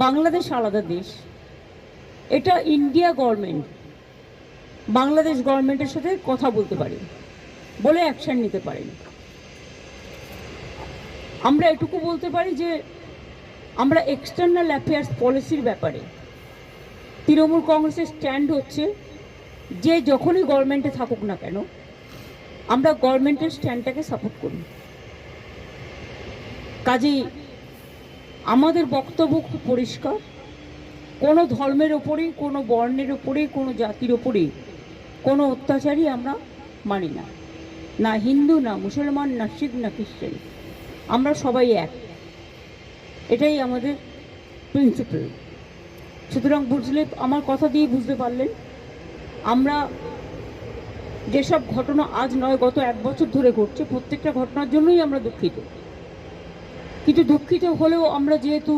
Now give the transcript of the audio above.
বাংলাদেশ আলাদা দেশ, এটা ইন্ডিয়া গভর্নমেন্ট বাংলাদেশ গভর্নমেন্টের সাথে কথা বলতে পারে, বলে অ্যাকশন নিতে পারেন। আমরা এটুকু বলতে পারি যে আমরা এক্সটার্নাল অ্যাফেয়ার্স পলিসির ব্যাপারে তৃণমূল কংগ্রেসের স্ট্যান্ড হচ্ছে যে যখনই গভর্নমেন্টে থাকুক না কেন আমরা গভর্নমেন্টের স্ট্যান্ডটাকে সাপোর্ট করি। কাজেই আমাদের বক্তব্য খুব পরিষ্কার, কোনো ধর্মের ওপরে, কোনো বর্ণের ওপরে, কোনো জাতির ওপরে কোনো অত্যাচারই আমরা মানি না, না হিন্দু, না মুসলমান, না শিখ, না খ্রিস্টান, আমরা সবাই এক, এটাই আমাদের প্রিন্সিপাল। সুতরাং বুঝলে, আমার কথা দিয়ে বুঝতে পারলেন আমরা যেসব ঘটনা আজ নয় গত 1 বছর ধরে ঘটছে, প্রত্যেকটা ঘটনার জন্যই আমরা দুঃখিত। কিন্তু দুঃখিত হলেও আমরা যেহেতু